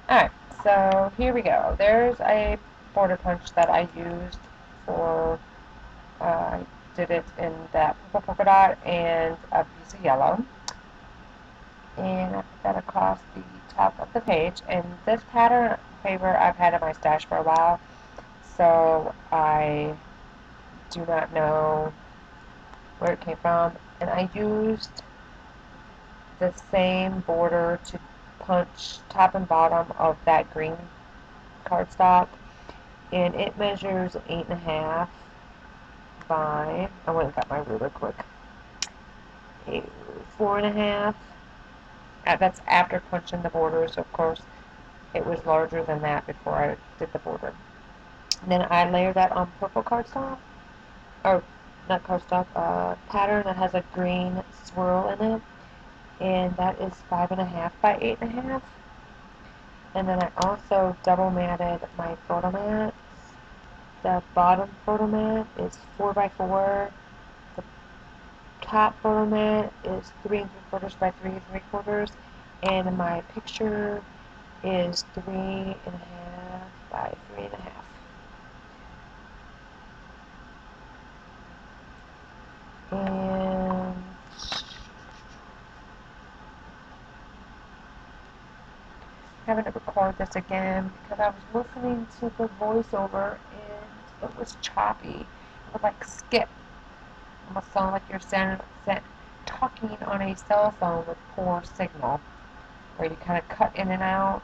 Alright, so here we go. There's a border punch that I used for, I did it in that purple polka dot and a piece of yellow. And I put that across the top of the page. And this pattern paper I've had in my stash for a while, so I do not know where it came from. And I used the same border to punch top and bottom of that green cardstock, and it measures 8.5 by, I went and got my ruler quick, 4.5. That's after punching the borders, of course. It was larger than that before I did the border. And then I layered that on purple cardstock, or not cardstock, pattern that has a green swirl in it, and that is 5.5 by 8.5. And then I also double matted my photo mats. The bottom photo mat is 4 by 4. The top photo mat is 3 3/4 by 3 3/4, and my picture is 3.5 by 3.5. And I'm having to record this again because I was listening to the voiceover and it was choppy. It would like skip. It almost sound like you're talking on a cell phone with poor signal, where you kind of cut in and out.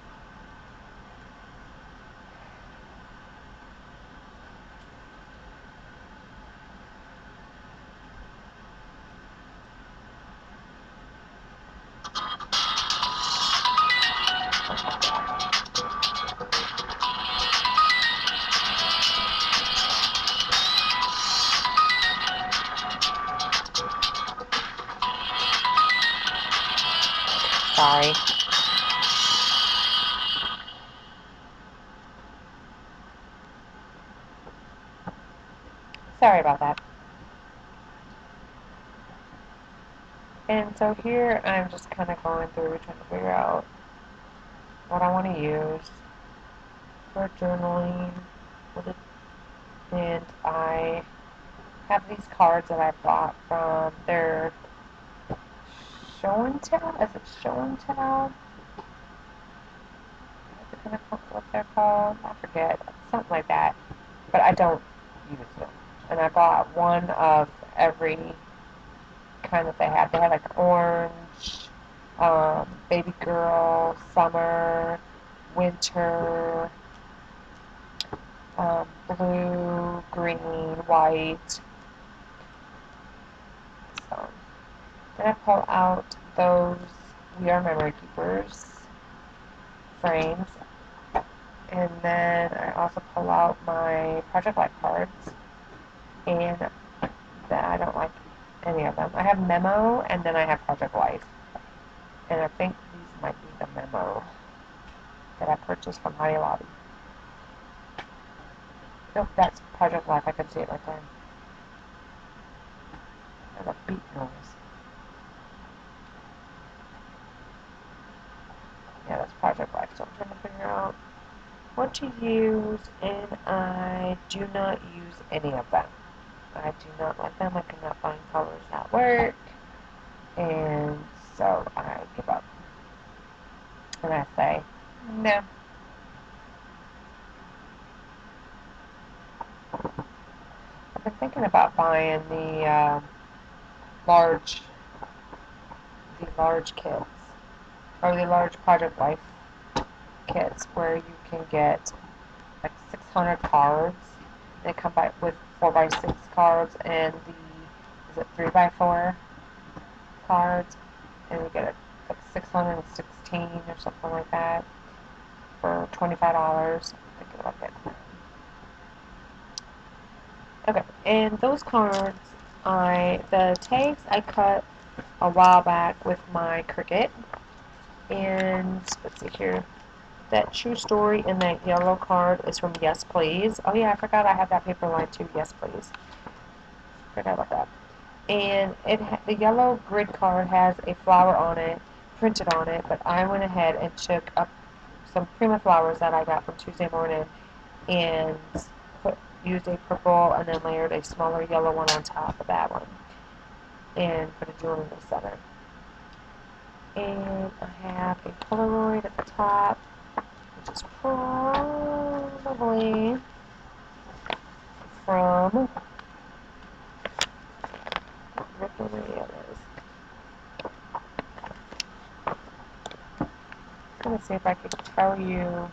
Sorry. Sorry about that. And so here I'm just kind of going through trying to figure out what I want to use for journaling with it. And I have these cards that I bought from their show and tell. Is it show and tell? What they're called? I forget. Something like that. But I don't use them. And I bought one of every kind that they had. They had like orange, baby girl, summer, winter, blue, green, white. So then I pull out those We Are Memory Keepers frames, and then I also pull out my Project Life cards, and that I don't like any of them. I have Memo, and then I have Project Life, and I think these might be the Memo that I purchased from Hobby Lobby. Nope, that's Project Life. I can see it right there. There's a beat noise. Yeah, that's Project Life. So I'm trying to figure out what to use, and I do not use any of them. I do not like them. I cannot find colors that work, and so I give up. And I say, no. I've been thinking about buying large, the large kits, or the large Project Life kits, where you can get like 600 cards. They come by with 4 by 6 cards and is it 3 by 4 cards, and you get like 616 or something like that for $25. I think about that. Okay, and those cards, the tags I cut a while back with my Cricut, and let's see here. That true story in that yellow card is from Yes Please. Oh yeah, I forgot I have that paper line too. Yes Please. Forgot about that. And the yellow grid card has a flower on it, printed on it, but I went ahead and took a some Prima flowers that I got from Tuesday Morning, and used a purple and then layered a smaller yellow one on top of that one, and put a jewel in the center. And I have a Polaroid at the top, which is probably from what Polaroid it is. I'm going to see if I could tell you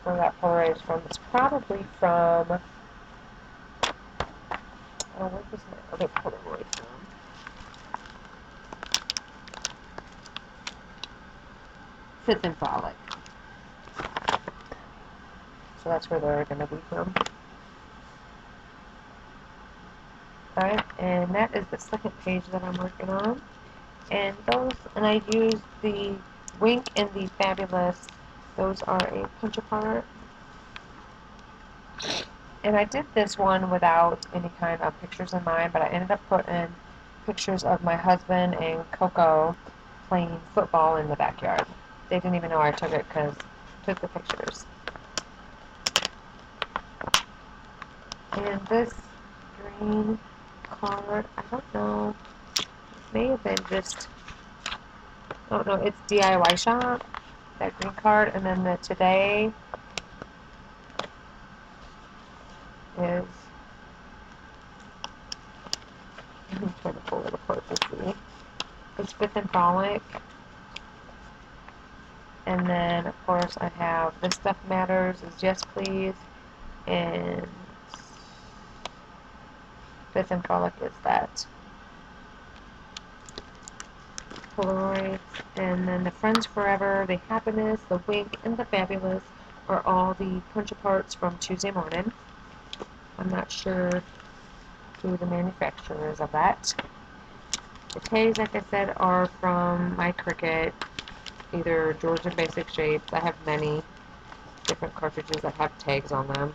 where that Polaroid is from. It's probably from, where was my other Polaroid from? Fifth and Frolic. So that's where they're going to be from. Alright, and that is the second page that I'm working on. And I used the Wink and the Fabulous. Those are a punch apart. And I did this one without any kind of pictures in mind, but I ended up putting pictures of my husband and Coco playing football in the backyard. They didn't even know I took it because I took the pictures. And this green card, I don't know, it may have been just, I don't know, it's DIY shop, that green card, and then the today is, I'm trying to pull it apart to see, it's Fifth and Frolic, and then of course I have This Stuff Matters is Yes Please, and Fifth and Frolic is that Polaroids, and then the Friends Forever, the Happiness, the Wink, and the Fabulous are all the punch aparts from Tuesday Morning. I'm not sure who the manufacturer is of that. The tags, like I said, are from my Cricut, either Georgia Basic Shapes. I have many different cartridges that have tags on them.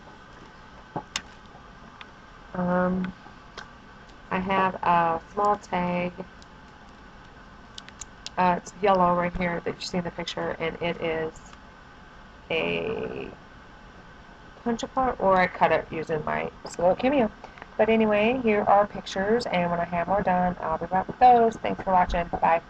I have a small tag. It's yellow right here that you see in the picture, and it is a punch apart, or I cut it using my slow cameo. But anyway, here are pictures, and when I have more done, I'll be back with those. Thanks for watching. Bye.